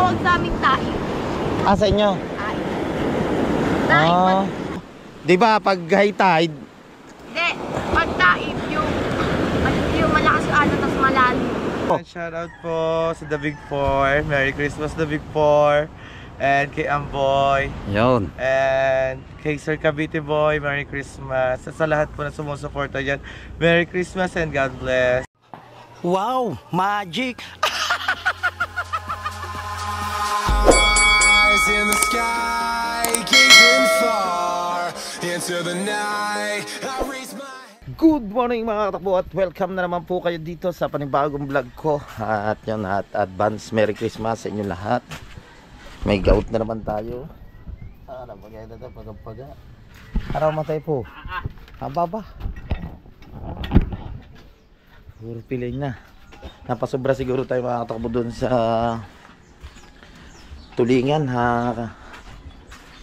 Tawag sa aming taib. Sa inyo? Taib. Taib. Di ba pag high tide? Hindi. Pag taib yung malakas yung ano, tas malalim. Shout out po sa The Big Four. Merry Christmas The Big Four. And kay Amboy. Yun. And kay Sir Cavite Boy, Merry Christmas. At sa lahat po na sumusuporta dyan, Merry Christmas and God bless. Wow! Magic! Eyes in the sky, gazing far into the night. I raise my... Good morning mga katakbo at welcome na naman po kayo dito sa panibagong vlog ko. At yun, at advance Merry Christmas sa inyo lahat. May gout na naman tayo. Ano ba kaya ito? Pagpaga. Araw matay po. Hababa. Puro pilay na. Napasobra siguro tayo mga katakbo dun sa tulingan ha.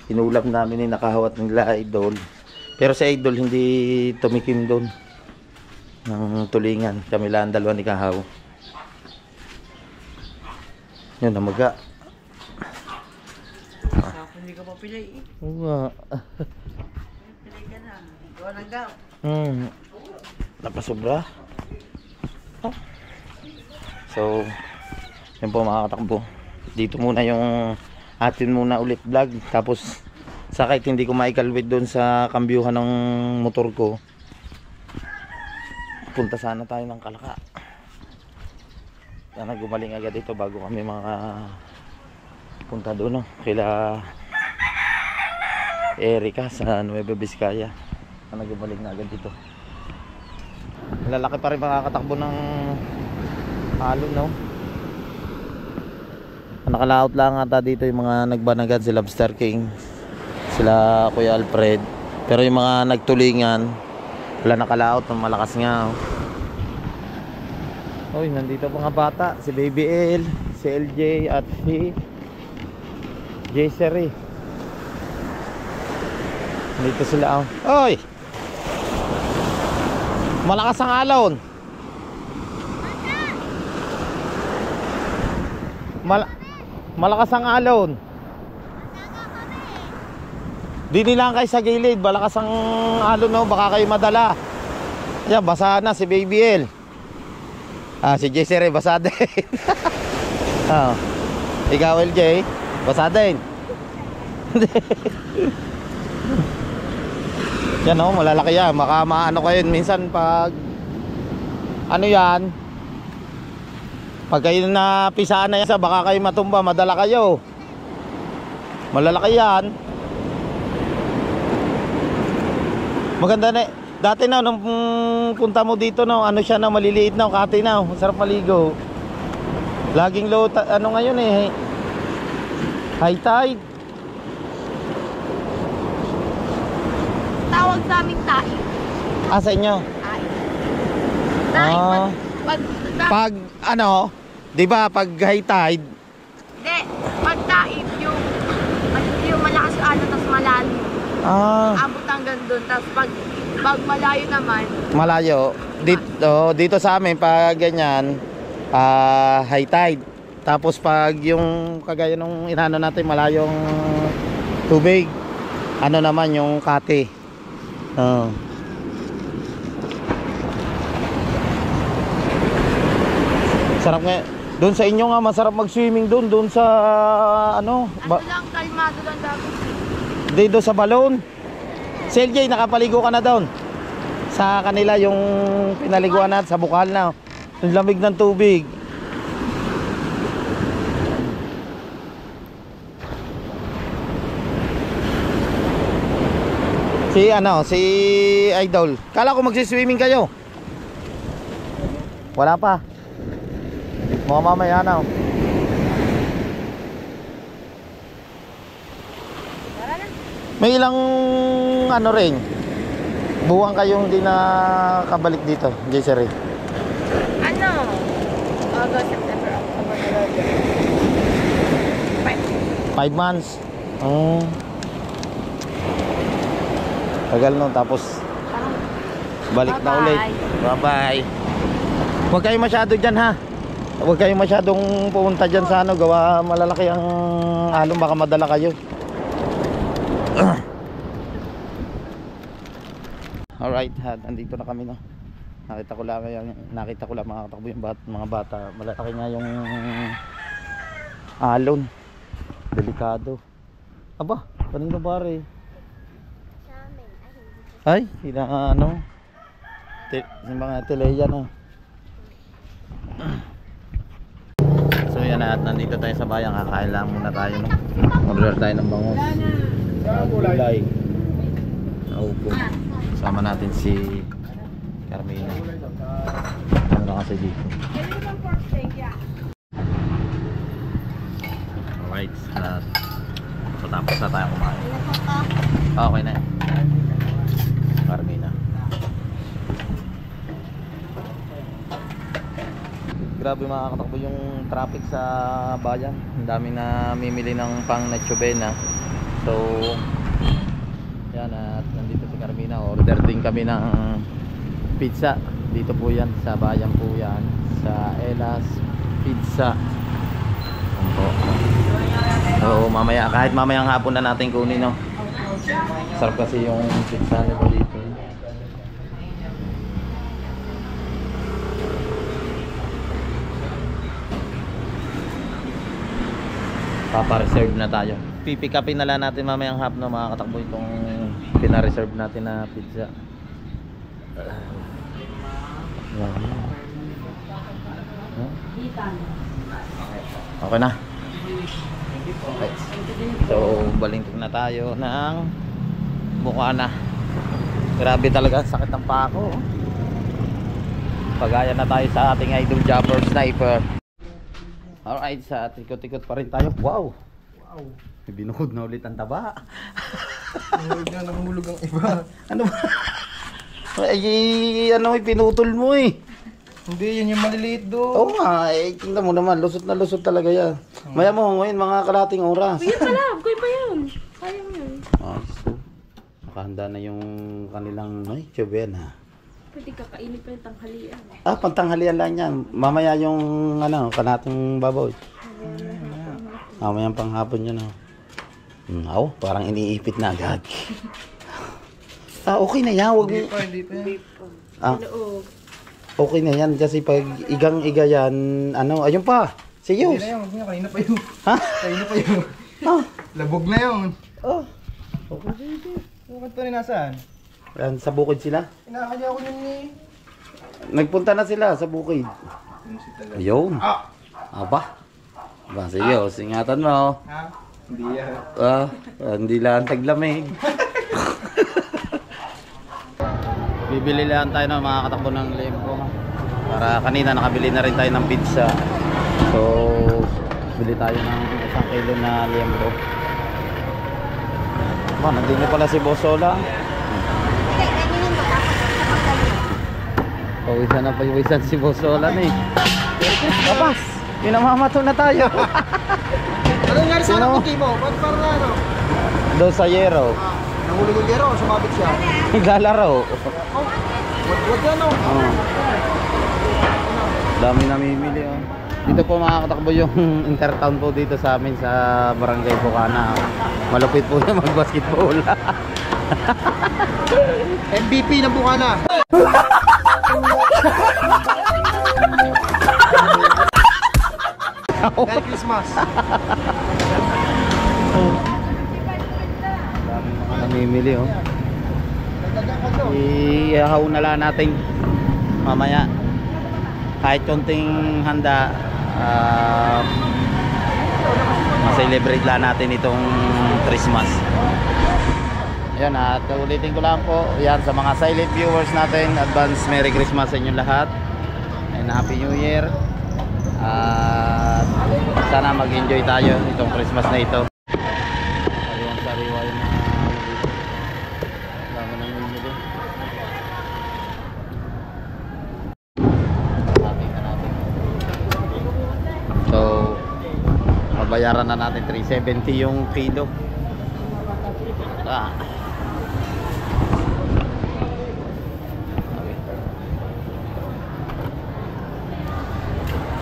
Inulam namin yung nakahawat ng Idol. Pero si Idol hindi tumikim doon ng tulingan. Kami lang dalawa ni Kahaw. Yun, namaga. Hindi ka pa pilay eh. Oo nga. Pilay ka na. Gawa ng gaw. Napasobra. So, yun po mga katakbo. Dito muna yung atin muna ulit vlog. Tapos sakit hindi ko maikalwit doon sa kambyuhan ng motor ko. Punta sana tayo ng Kalaka. Sana gumaling agad dito bago kami mga punta doon, no? Kila Erika sa Nueva Vizcaya. Sana gumaling na agad dito. Lalaki pa rin makakatakbo ng halo, no? Nakalaot lang ata dito yung mga nagbanagan, si Lobster King, sila Kuya Alfred. Pero yung mga nagtulingan wala nakalaot, ng malakas nga. Uy, nandito mga bata, si Baby L, si LJ at si J-Seri. Dito sila. Uy, malakas ang alon. Malakas ang alon. Dini lang kayo sa gilid, malakas ang alon, no? Baka kayo madala. Yan, basa na si Baby L. Si J-Seri basa din. Ikaw LJ, basa din. Yan, no? Malalaki yan. Baka maano kayo minsan pag ano yan, pag kayo na pisaan na yan, baka kayo matumba, madala kayo. Malalaki yan. Maganda na. Dati na nung punta mo dito, no, ano siya na, maliliit na, kati na, masarap maligo. Laging low, ano ngayon eh, high tide. Tawag sa aming taib. Sa inyo? Taib. Taib. Pag ano, di ba pag high tide? Hindi. Pag taib yung malakas yung ano, tas malalim. Abot hanggang doon. Tapos pag malayo naman, Malayo. Dito sa amin pag ganyan, high tide. Tapos pag yung kagaya nung inano natin, malayong tubig, ano naman yung kate. Sarap nga. Doon sa inyo nga masarap mag-swimming doon sa ano? lang, kalmado lang dapat. Dito sa balon. Si LJ, nakapaligo ka na doon. Sa kanila yung pinaliguan natin sa bukal na. Yung lamig ng tubig. Si Idol. Kala ko magsi-swimming kayo. Wala pa. Mga mamaya na. May ilang ano rin, buwan kayong hindi nakabalik dito, J-Seri? Ano? August, September, October, November. 5 months. Tagal no, tapos balik na ulit. Bye bye. Huwag kayo masyado dyan ha. Huwag kayong masyadong pumunta dyan sa ano, gawa malalaki ang alon, baka madala kayo. Alright, andito na kami, no. Nakita ko lang mga katakbo yung mga bata. Malalaki nga yung alon. Delikado. Aba, kanino pare? Ay, sila ano? Yung mga teleya, no. So yan na, at nandito tayo sa bayan. Kakain lang muna tayo, no. Order tayo ng bangus. Gulay. Naupo. Sama natin si Carmina. Ano na kasi dito. Alright, so tapos na tayo kumain. Okay na yan. Carmina. Grabe mga katakbo yung traffic sa bayan. Ang dami na mimili ng pang Noche-Buena. So yan, at nandito si Carmina. Order din kami ng pizza. Dito po yan, sa bayan po yan, sa Elas Pizza. So mamaya, kahit mamayang hapon na natin kunin, no. Sarap kasi yung pizza nito dito. Papa-reserve na tayo. Pipick upin na lang natin mamayang hapon, no, mga katakbo, itong pina-reserve natin na pizza. Okay na. Okay. So balingtik na tayo ng Bukana. Grabe talaga, sakit ng pako. Pagaya na tayo sa ating idol Jumper Sniper. Alright, sa tikot-tikot pa rin tayo. Wow! May binukod na ulit ang taba. Nahulog na, nahulog ang iba. Ano ba? Ay, ano, pinutol mo eh. Hindi, yun yung maliliit doon. Oo nga, tingnan mo naman, lusot na lusot talaga yan. Maya mo ngayon, mga kalating oras. Kuya pala, kuya pa yun. Sayang yun. So, nakahanda na yung kanilang Noche-Buena. Pwede kakainin pa yung tanghalian. Pantanghalian lang yan. Mamaya yung ano, kalating baboy. Mamaya panghapon yun. Parang iniipit na agad. Okay na yan. Wag mo. Hindi pa. Okay na yan kasi pag igang-iga yan, ayun pa. Siyos. Hindi na yun, kanina pa yun. Ha? Kanina pa yun. Labog na yun. Okay. Yung kanto rin nasaan? Yan, sa bukid sila. Inakanya ako yun eh. Nagpunta na sila sa bukid. Ayun. Aba. Siyos, ingatan mo. Ha? Hindi yan. Hindi lang taglamig. Bibili lang tayo ng mga katakbo ng lempo. Para kanina nakabili na rin tayo ng pizza. So, bili tayo ng 1 kilo na lempo. Nandito pala si Bosola. Pawisan si Bosola na eh. Kapas! Pinamamato na tayo. Ano nangyari sa anak ng mo? Ba't parang ano? Doon sa Yero. Nahulog yung gero, sumabit siya. Naglalaro. Wag yan o. Dami namimili oh. Dito po mga katakbo yung intertown po dito sa amin sa Barangay Bukana. Malupit po yung mag-basketball. MVP ng Bukana. Merry Christmas. Dami mga namimili oh. Ihahaw na lang natin mamaya. Kahit konting handa, ma-celebrate lang natin itong Christmas. Ayan, at ulitin ko lang po, yan sa mga silent viewers natin, advance Merry Christmas sa inyong lahat and Happy New Year. At sana mag-enjoy tayo itong Christmas na ito. Sariwa yung dami nang bumili. So mabayaran na natin 370 yung kilo.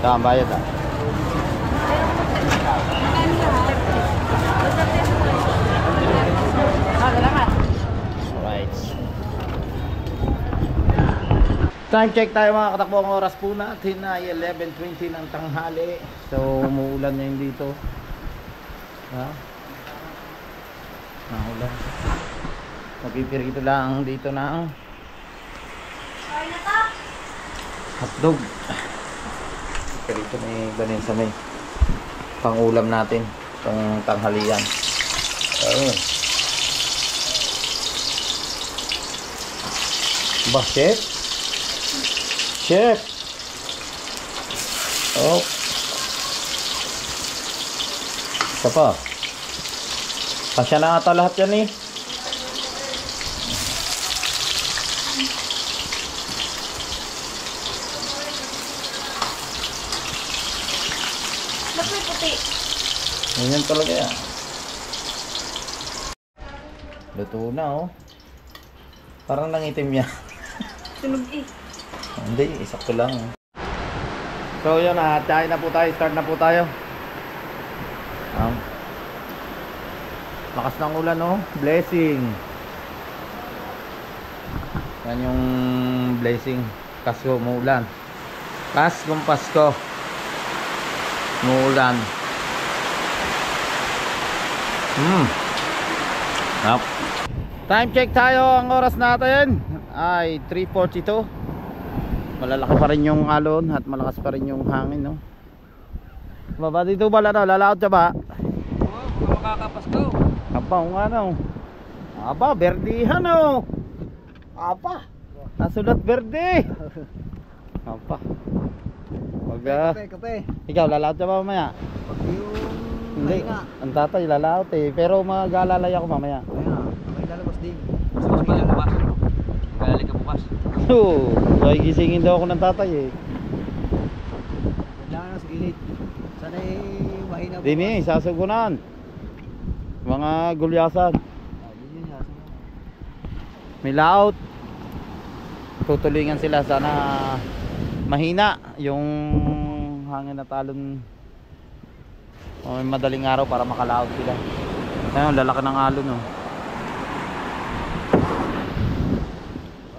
Saan bayad ah? Alright. Time check tayo mga katakbo. Ang oras po natin ay 11:20 ng tanghali. So umuulan na yun dito. Ha? Naulan. Mapipirito lang dito ng hotdog. Pirito may ganin sa may pangulam natin. Itong tanghalian. Ayun. Ba, chef? Chef! Oh. Isa pa. Pasya na ata lahat yan eh. Ganyan talaga yan. Luto na oh. Parang nangitim yan. Sunog eh. Hindi, isakto lang. So yun na, tayo na po tayo. Start na po tayo. Lakas ng ulan oh. Blessing. Yan yung blessing. Pasko, muulan. Paskong Pasko. Muulan. Time check tayo. Ang oras natin ay 3:42. Malalaki pa rin yung alon at malakas pa rin yung hangin no. Baba dito ba lalaot siya ba? Oo, makakapasko. Aba, nga no. Aba, berdihan no. Aba, nasulat berde. Aba. Kape. Ikaw lalaot siya ba mamaya? Hindi, ang tatay lalaot eh. Pero mag-aalalay ako mamaya. May lalabas din. Mas pala bukas. Galing ka bukas. Oo, ay gisingin daw ako ng tatay eh. Kailangan na sa gilid. Sana mahina bukas. Dini, sasugunan. Mga gulyasan. May laot. Tutulingan sila, sana mahina yung hangin na talon. O may madaling araw para makalaot sila. Ayun, lalaki ng alon no.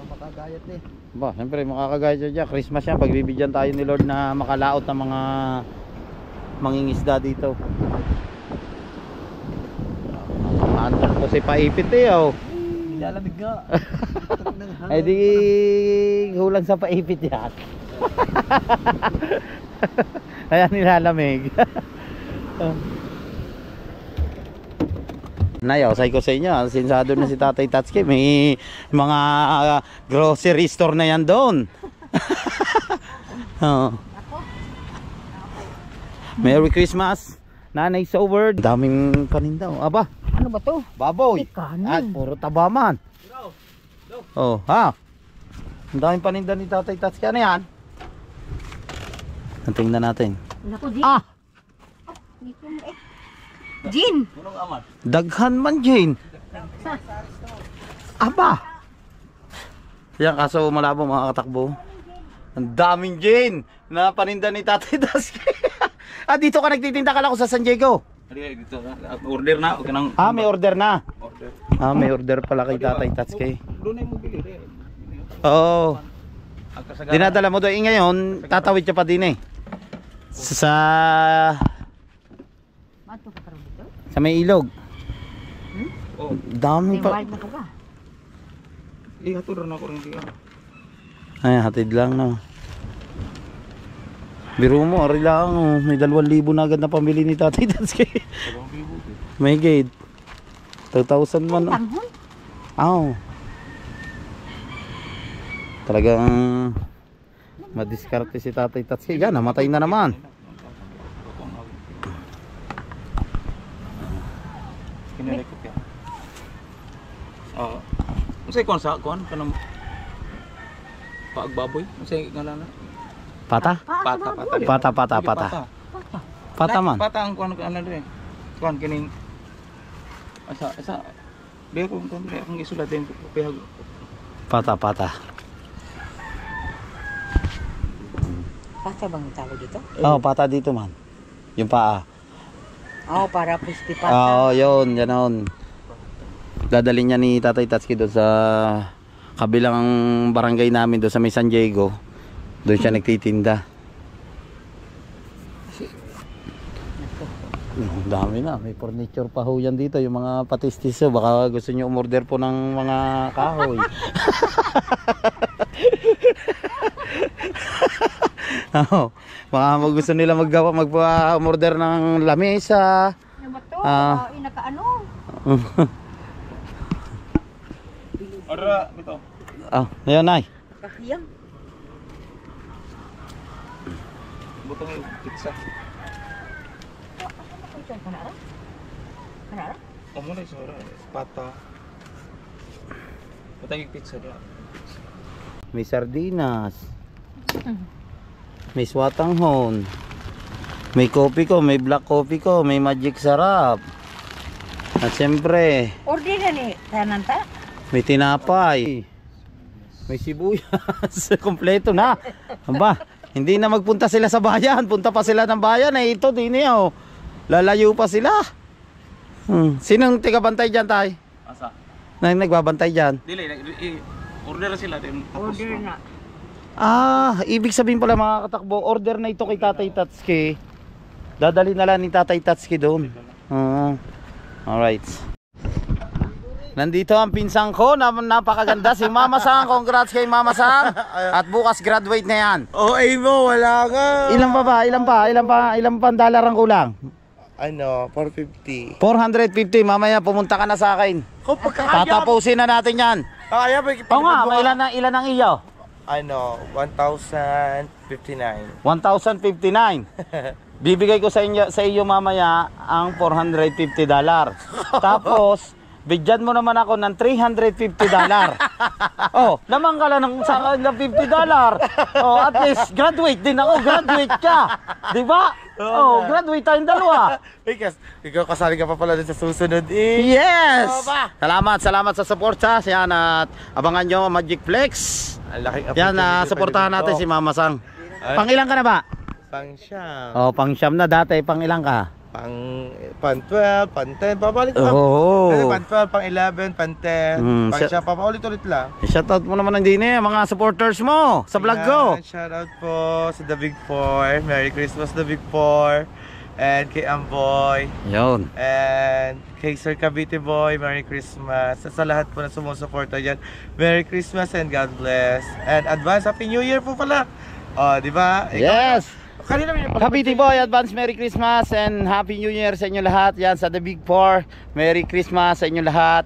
Makagayat eh. Ba, siyempre makakagaya dyan. Christmas yan, pagbibigyan tayo ni Lord na makalaot ng mga mangingisda dito. Antok ko si paipit eh oh. Nilalamig nga. Ay di hulang sa paipit yan. Ayan nilalamig. Nayaw, say ko sa inyo, sinsado na si Tatay Tatsuki. May mga grocery store na yan doon. Oh. Merry Christmas, Nanay Sober. Daming paninda. Aba, Ano ba to? baboy. Kanin. At puro tabaman. Oh, ha? Ang daming paninda ni Tatay Tatsuki. Ano yan? Tingnan natin. Naku, Jin. Dito mo eh. Jin! Daghan man, Jane. Aba. Yan, kaso malabo mga katakbo. Ang daming Jane na paninda ni Tatay Tatsuki. Ah, dito ka nagtitinda ka lang sa San Diego. Dito, order na. Ah, may order na. Ah, may order pala kay Tatay Tatsuki. Doon ay mo bili. Oo. Dinadala mo doon. Ngayon, tatawid ka pa din eh. Sa Bato ka parang dito? sa may ilog. Oh, Dami May pa. wild na ka ba? ihatod na ko rin diyan. Ay, hatid lang no. Biro mo, ari lang oh. May 2,000 na agad na pamili ni Tatay Tatsuki. May gate 2,000 man. Tanghon? Oh. Talagang madiskarte si Tatay Tatsuki. Yan, namatay na naman. Kinalikot ka. Unsay kon sa kon kanang paagbaboy? Unsay ngalan na? Pata? Pata. Pata man. Pata ang kon kanang dire. Kon kining asa Beo ko kon dire akong isulat din pihag. Pata. Pasta bang tawag dito? Oh, pata dito man. Yung paa. Oo, para crispy pasta. Oo, yun, ganon. Dadalhin niya ni Tatay Tatsuki doon sa kabilang barangay namin doon sa may San Diego. Doon siya nagtitinda. Ang dami na, may furniture pa ho yan dito, yung mga patistiso. Baka gusto niyo umorder po ng mga kahoy. Oh, baka gusto nila mag-order ng lamesa. Ano ba to? Inakaano? Ora, ito. Ah, ayun nay. Kahiyang. Butong yung pizza. Kanara? Kanara? Muna yung sura. Pata. Butong yung pizza niya. May sardinas. May swatanghon. May coffee ko, may black coffee ko, may magic sarap. At siyempre, Order na ni Tananta? may tinapay. May sibuyas. Kompleto na. Aba, hindi na magpunta sila sa bayan. Punta pa sila ng bayan. Eh, ito din eh. Oh. Lalayo pa sila. Sinong tigabantay dyan, tay? Asa? Nagbabantay dyan? Dili, order na sila. Order na. Ah, ibig sabihin pala mga katakbo, order na ito kay Tatay Tatsuki. Dadali na lang ni Tatay Tatsuki doon. Alright. Nandito ang pinsang ko na napakaganda, si Mama Sang. Congrats kay Mama Sang. At bukas graduate na yan. Oh, ay mo, wala ka. Ilan pa ba? Ilan pa dollar ang kulang? Ano, 450. 450. Mamaya pumunta ka na sa akin. Kung pagkakaya. Tatapusin na natin yan. Kaya ba? Oo nga, may ilan ang iyo? Ano, 1,059. 1,059. Bibigay ko sa iyo mamaya ang $450. Tapos bigyan mo naman ako ng $350. Oh, naman ka lang ng $50. Oh, at least graduate din ako, graduate ka. 'Di ba? Oh, graduate tayong dalawa. Because ikaw kasali ka pa pala dun sa susunod eh. Yes. Oo ba? Salamat sa support sa yan at abangan nyo Magic Flex. Ang laking Yan, suportahan natin si Mama Sang. Pangilang ka na ba? Pang siyam. Oh, pang siyam na dati, pangilang ka? Pang 12, pang 10, babalik ka. Oo. Pang 12, pang 11, pang 10, pang siyam, papaulit-ulit lang. Shoutout mo naman ng din mga supporters mo sa vlog ko. Shoutout po sa The Big Four. Merry Christmas The Big Four. And kay Amboy. Yun. And kay Sir Cavite Boy, Merry Christmas. Sa lahat po na sumusuporta dyan, Merry Christmas and God bless. And advance Happy New Year po pala. Oh, di ba? Yes. Kanina may Cavite Boy, advance Merry Christmas and Happy New Year sa inyo lahat. Yan sa The Big Four. Merry Christmas sa inyo lahat.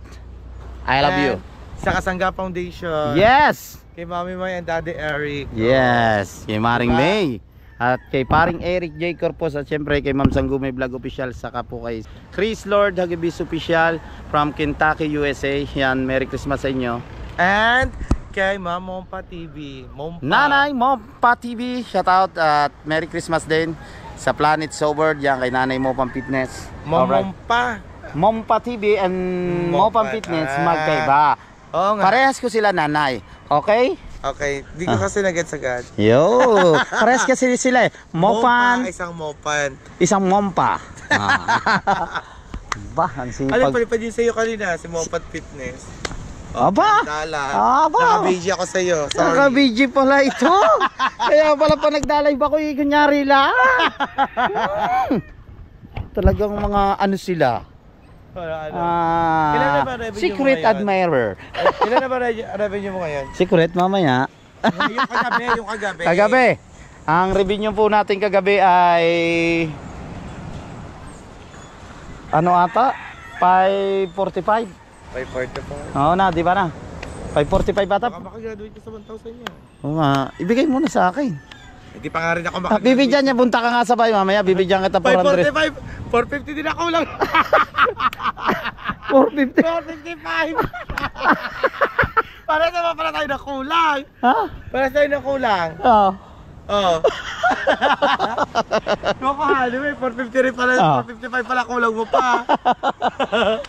I love you. Sa Kasangga Foundation. Yes. Kay Mami May and Daddy Eric. Yes. Kay Maring Diba? May. At kay paring Eric J. Corpus at syempre kay Ma'am Sanggumay Vlog Official, saka po kay Chris Lord Hagibis Official from Kentucky, USA. Yan, Merry Christmas sa inyo. And kay Ma'am Mompa TV. Mompa. Nanay Mompa TV, shout out at Merry Christmas din sa Planet Sober. Yan kay Nanay Mopam Fitness. Alright. Mompa. Mompa TV and Mopam Fitness magkaiba. Oo nga. Parehas ko sila nanay. Okay? Okay, di ko kasi nag-gets agad. Yo, parehas kasi sila eh. Mopan, Mompa, isang mopan. isang mompa. Ba, ang Alin sipag. palipad yun sa'yo kanina, si Mopat Fitness. Aba! Dala. Aba! Naka-BG ako sa'yo. Sorry. Naka-BG pala ito. Kaya pala pa nagdalive ako, kunyari lang. Talagang mga ano sila. Ano? Ilan na ba revenue Secret mo ngayon? admirer. Ilan na ba revenue mo ngayon? Secret mamaya. Yung kagabi. Kagabi. Ang revenue po natin kagabi ay ano ata? 545. 545. Oo na, di ba na? 545 ata. Baka makagraduate ka sa 1,000 niya. Oo nga. Ibigay mo na sa akin. Hindi pa nga rin ako makagraduate. Bibigyan niya, punta ka nga sa bahay mamaya. Bibigyan kita 400. 545. 450 din ako lang. 450. 455. Para sa pala tayo na kulang. Ha? Para tayo na kulang. Oo. Oo. Nakakahalo eh, 450 rin pala, Ah. 455 pala kulang mo pa.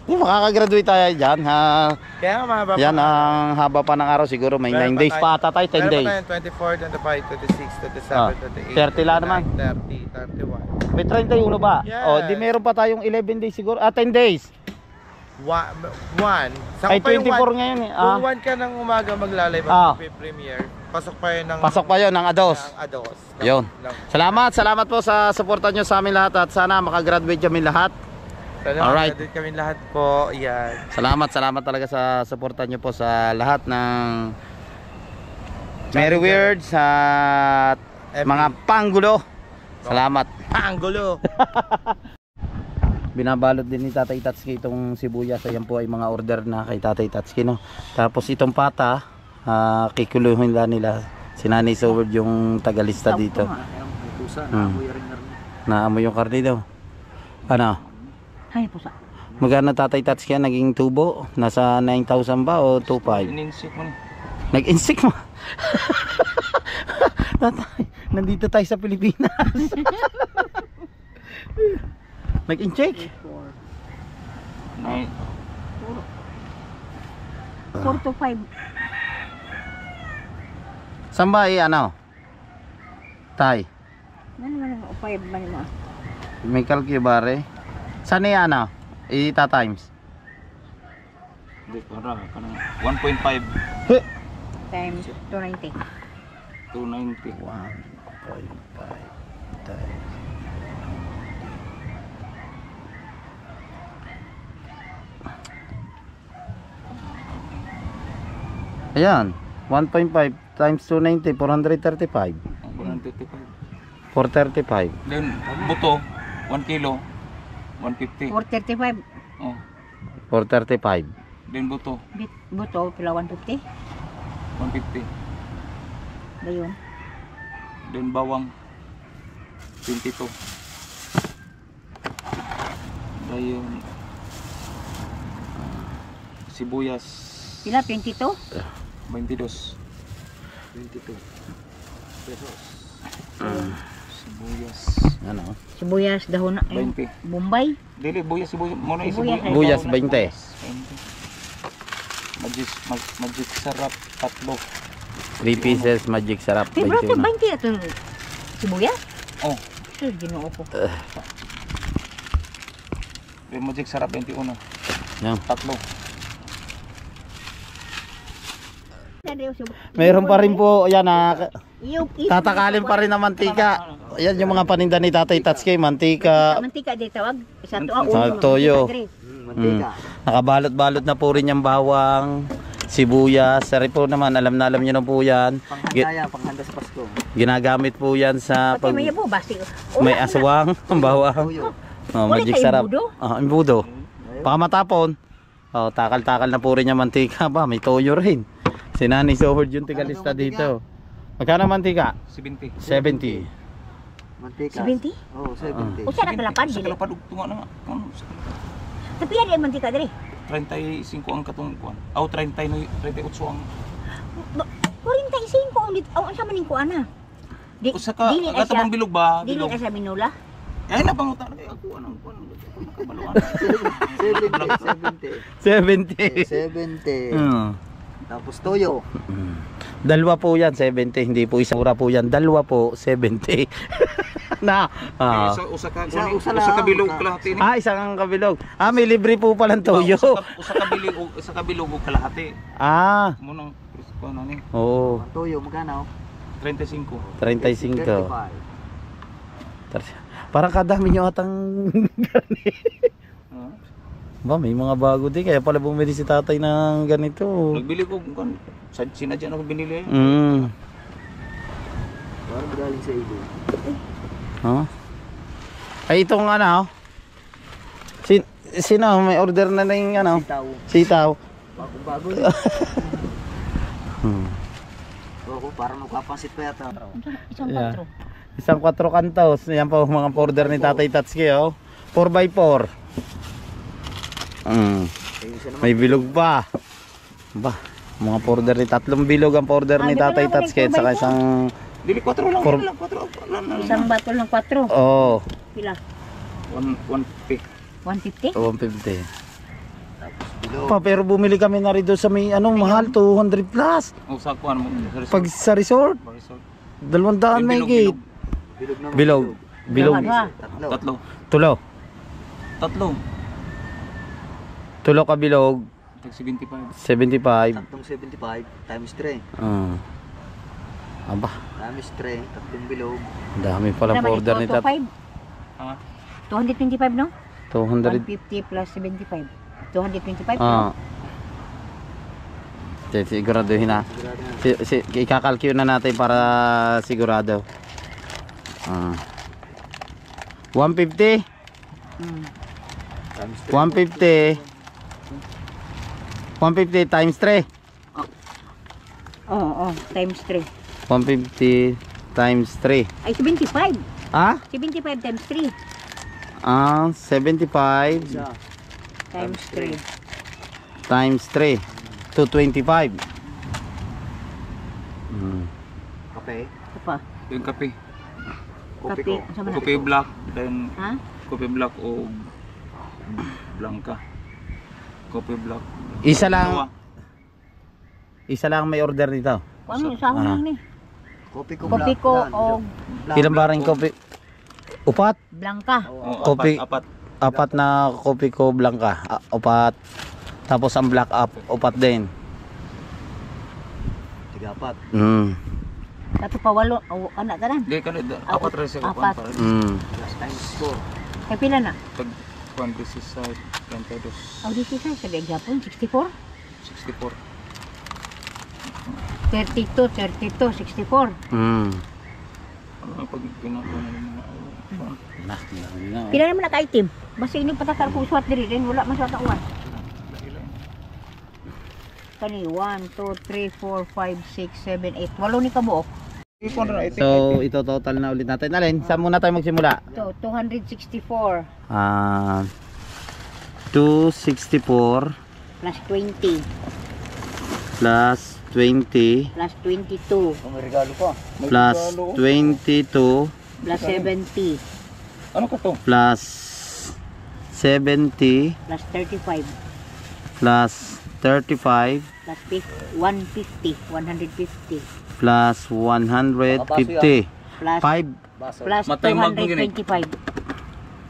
Di makakagraduate tayo dyan ha. Kaya nga mahaba pa. Yan ang haba pa ng araw siguro. May Meron 9 days tayo- pa ata tayo, 10 meron days. pa tayong 24, 25, 26, 27, Ah, 28, 30 lang naman. 30, 31. May 31 ba? Yes. O, di meron pa tayong 11 days siguro. 10 days. One. Ay, 24 ngayon eh. Kung 1 ka ng umaga maglalay Ah. mag-premiere, pasok pa yun ng Pasok pa yon ng Ados. ng Ados. Yun. Salamat po sa suporta nyo sa amin lahat at sana makagraduate kami lahat. Alright. Alright. Kami lahat po. Yan. Salamat talaga sa suporta nyo po sa lahat ng Merry Words at mga panggulo. Salamat. Ang gulo. Binabalot din ni Tatay Tatsuki itong sibuyas. Ayan po ay mga order na kay Tatay Tatsuki, no? Tapos itong pata, kikuluhin lang nila. Si Nanay Soward yung tagalista dito. Naamoy yung karne daw. Ano? Ay, pusa. Magkano Tatay Tatsuki naging tubo? Nasa 9,000 ba o 2,500? Ininsik mo. Nag-insik mo. Tatay, nandito tayo sa Pilipinas. Nag-incheck. 4 to 5. Saan ba ano? Tay, Ano man ang 5 man mo? may kalkibare. Saan ano? Ita times. Hindi, para kanang 1.5 Times 290. 290. 1.5 times. Ayan, 1.5 times 290, 435. 135. 435. Then buto 1 kilo 150. 435. Oh. 435. Then buto Buto, pila 150. 150. Dayon. Then bawang 22. Dayon sibuyas Pila 22. 22. 22 pesos. Sibuyas Ano? Sibuyas dahon na. 20. Bombay. Dili sibuyas muna Sibuyas. Buyas 20. Magic sarap tatlo. 3 pieces magic sarap. Pero ito 21. 20 atong sibuyas. Oh, Sir, ginoo ko. yung magic sarap 21. Yan. Tatlo. Mayroon pa rin po, yan Tatakalin tatakalin pa rin ng mantika. Ayan yung mga paninda ni Tatay Tatsuki, mantika, Mantika di tawag. Isa to Sa toyo. Nakabalot-balot na po rin yung bawang, sibuyas. Sari po naman, alam na alam nyo na po yan. Panghanda sa Pasko. Ginagamit po yan sa Pati pag may yabo basi. may aswang, ang bawang. Oh, magic kayo sarap. imbudo? Imbudo. Baka matapon. Oh, takal-takal na po rin yung mantika ba, may toyo rin. Si Nanay Soward yung tigalista dito. Magkano mantika? 70. 70. Mantika. 70? Oo, 70. Usa na kalapad Sa dili. kalapad tunga na nga. Ano? Tapi ada yung mantika diri. 35 ang katong kuan. Aw 30 no 38 ang 45 ang dito. Ang sa maning kuana. Di usa ka dili na siya. katabang bilog ba? Dili Bilog. na siya minula. Ay na panguta na ako anong kuan. Nakabaluan. 70. 70. Hmm. Tapos toyo. Dalawa po yan, 70. Hindi po isa mura po yan. Dalawa po, 70. na. Usa ka Usa- usa usa ka lang. bilog kalahati ni. Isang kabilog. May libre po palang toyo. Usa ka bilog og kalahati. Mo nang kuan na ni Oo. Toyo, magkano? 35. 35. Parang kadami nyo atang garni. Ba, may mga bago din. Kaya pala bumili si tatay ng ganito. Nagbili ko kuan sa sinadya na ko binili. Parang galing sa iyo. Ay, itong ano. Sino? May order na yung ano? Sitaw. Bago-bago yun. Oo, parang magpapansit pa yata. Isang Yeah. 4. Isang 4 kantos. Yan po mga order ni Tatay Tatsuki. 4x4. May bilog pa. Ba, mga order ni tatlong bilog ang order ni Tatay Tatsuki at saka isang Dili 4 lang. For- Dili lang 4. Isang bato ng 4. Oo. Pila? 150. 150? 150. Pa, pero bumili kami na rin doon sa may anong mahal, 200 plus. O sa kuan mo. Pag sa resort, Resort. 200 may gate. Bilog naman. Bilog. Bilog. Tatlo. Tatlo. Tulo. Tatlo. Tulo ka bilog, Tag 75. 75. Tatlong 75 times 3. Aba, Times 3. Tatlong bilog. ang dami palang order ni Tat. 225? Ha? 225 no? 200. 150 plus 75. 225 Ah. no? Siguraduhin na. Sigurado na. Ikakalcule na natin para sigurado. 150. Times 3. 150 times 3. Oo, times 3. 150 times 3. Ay, 75. Ah? 75 times 3. 75 Isa. Times 3. times 3. 225. Kape. Ito pa. Yung kape. Kopi Kape. ko. Ano man? Kopi black. Then Ha? kopi black o blanca. Kopi black. Isa Dalawa. lang. Isa lang may order dito. Ano, sahon lang ni. Kopi ko. Kopi ko o Ilang baring kopi? Upat? blanca. Oh, Kopi. Apat. Apat na kopi ko blanca. Upat. Tapos ang black up, upat din. Tiga-apat. Dato pa 8. O, anak tanan. Di ka na. Apat rin siya. Apat. Plus times 4. Kaya pila na? Tag 26, 32, O, di siya sa Japon. 64? 64. 32, 32, 64. Ano pag ginagawa ng mga Pila naman na ka-item. Basta ini patakar ko suwat diri rin. Wala masyadong tauan. Kani 1, 2, 3, 4, 5, 6, 7, 8. 8 ni kabuok. So ito total na ulit natin. Alin, saan muna tayo magsimula? So, 264 264 plus 20 plus 20 plus 22 May regalo pa. plus 22 plus 70 Ano ka to? plus 70 plus 35 plus 35 plus 150 plus 150 plus 5 plus Matay mag-gini. 225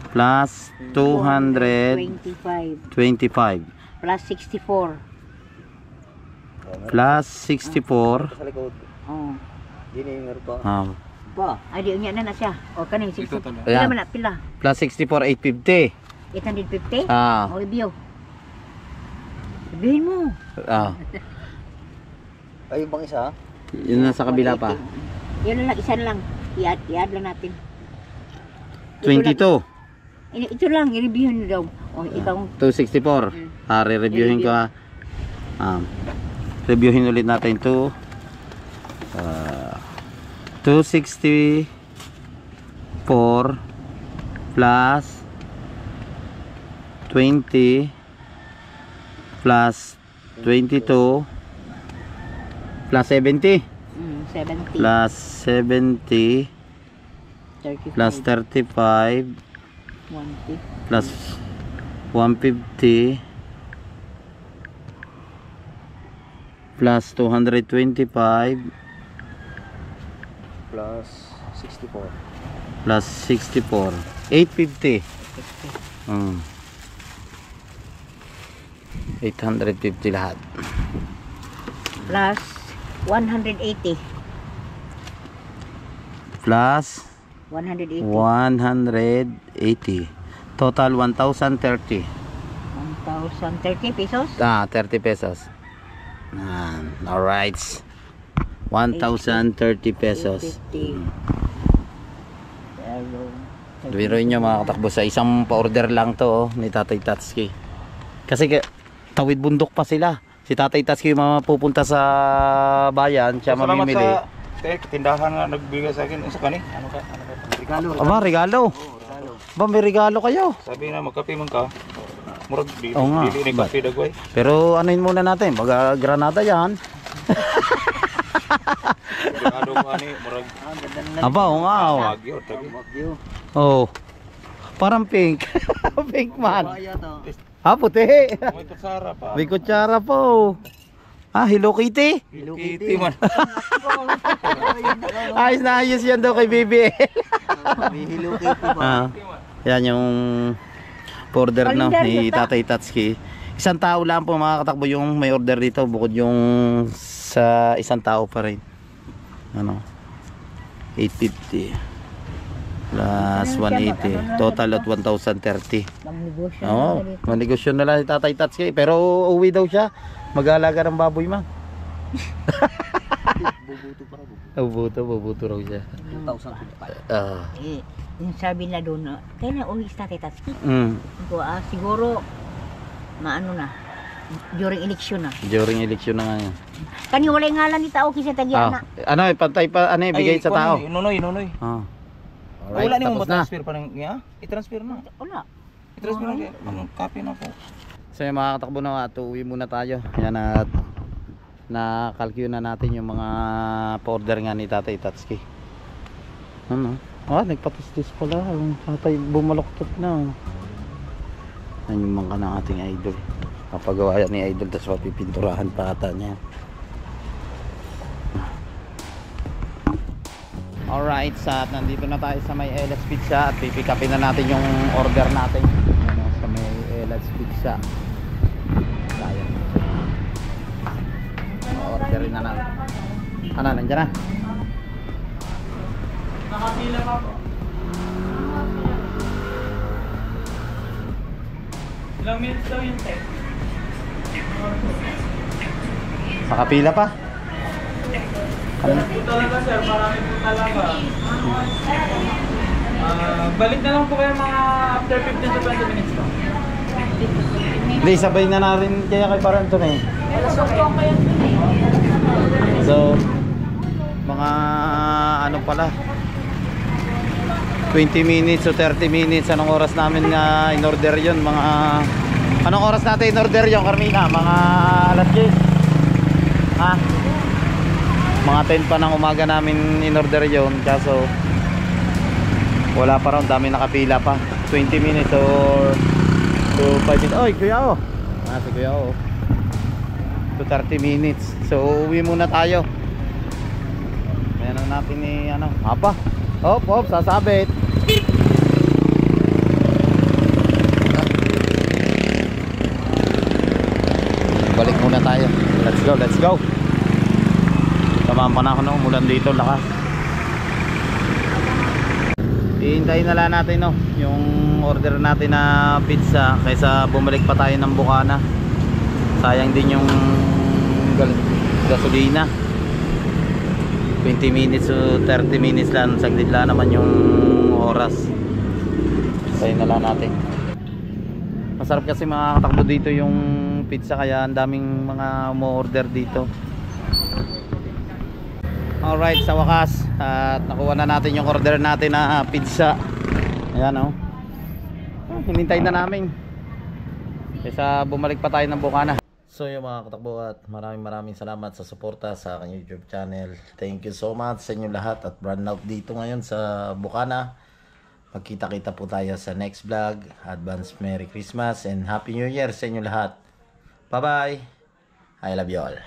plus 225 225 plus 64 plus 64 Sa likod. oh Dini meron pa. pa ay di unya na siya o kaning 60 Ito tala. pila Ayan. man na pila plus 64 850 850 o review sabihin mo Ay, yung bang isa? yun na sa kabila pa yun lang isa lang i-add lang natin 22 ito lang i-review nyo daw o ikaw 264 re-reviewin ko reviewin ulit natin to 264 plus 20 plus 22 plus 70 70 plus 70 35 plus 35 150 plus 150 plus 225 Plus 64. plus 64 850 850 lahat plus 180 plus 180 180 total 1,030 1,030 pesos 30 pesos alright 1,030 pesos 850 Biruin nyo mga katakbo sa isang pa-order lang to ni Tatay Tatsuki. Kasi tawid bundok pa sila. Si Tatay Tatsuki yung pupunta sa bayan, siya mamimili. Salamat sa tindahan nga nagbigay sa akin. Sa kani? Ano ka? Regalo. Aba, regalo. Ba, may regalo kayo. Sabi na magkape man ka. Murag dili Oo nga. ni kape dagway. Pero anuin muna natin, baga granada yan. Ano ko ani murag Aba, oo nga. Oh. Baguio tagi. Bagyo. Oh. Parang pink. Pink man. Kaya to. Ah, puti. May kutsara pa. May kutsara po. Ah, Hello Kitty. Kitty man. Ayos na ayos yan daw kay BBL. May Hello Kitty pa. Ah, yan yung order no, ni Tatay Tatsuki. Isang tao lang po mga katakbo yung may order dito bukod yung sa isang tao pa rin. Ano? 850 plus 180 total at 1,030. Magnegosyo. Oo, manegosyo na lang si Tatay Tatsuki pero uuwi daw siya. Mag-aalaga ng baboy man. Bubuto para Bubuto raw siya. 2,005. Ah. Yung sabi na doon, kaya na uwi sa Tatsuki. Siguro, maano na, during election na. During election na nga yan. Kani walay ngalan ni tao kasi tagiana. Ano, pantay pa, ano, bigay sa tao. Nonoy. Ah. Wala ni mo tapos na. transfer pa nang ya? I-transfer na. Wala. I-transfer na kay copy na po. So yung mga katakbo na nga, uwi muna tayo. Yan at na-calculate na natin yung mga pa-order nga ni Tatay Tatsuki. Ano? Ah, nagpatistis pala. Yung tatay bumaloktot na. Yan yung mga ng ating idol. Papagawa yan ni idol tapos papipinturahan pa ata niya. Alright, sa nandito na tayo sa may LS Pizza at pipick upin na natin yung order natin. Ano, sa may LS Pizza. Tayo. Orderin na natin. Ano, nandiyan na? Nakapila pa po. Ilang minutes daw yung tech? Nakapila pa? Ano? Po talaga sir, marami po talaga. Balik na lang po kayo mga after 15 to 20 minutes po. Hindi, sabay na rin kaya kay Paranto na eh. So, mga ano pala 20 minutes o 30 minutes. Anong oras namin na in-order yun? Mga anong oras natin in-order yun, Carmina? Mga alas 10? Ha? Mga 10 pa ng umaga namin in-order yun. Kaso wala pa rin, dami nakapila pa. 20 minutes or to 5 minutes. Oy, Kuya O. Ah, si Kuya O. To 30 minutes. So uwi muna tayo. Meron natin ni ano, hapa. Hop, sasabit. Balik muna tayo. Let's go. Tamang panahon na umulan dito, lakas. Ihintayin na lang natin no, yung order natin na pizza kaysa bumalik pa tayo ng Bukana. Sayang din yung gasolina. 20 minutes o 30 minutes lang, saglit lang naman yung oras. Tayo na lang natin. Masarap kasi mga katakbo dito yung pizza kaya ang daming mga umu-order dito. Alright, sa wakas at nakuha na natin yung order natin na pizza. Ayan o. Hinintay na namin kaysa bumalik pa tayo ng Bukana. So yung mga katakbo at maraming salamat sa suporta sa aking YouTube channel. Thank you so much sa inyo lahat at brand out dito ngayon sa Bukana. Magkita-kita po tayo sa next vlog. Advance Merry Christmas and Happy New Year sa inyo lahat. Bye bye. I love you all.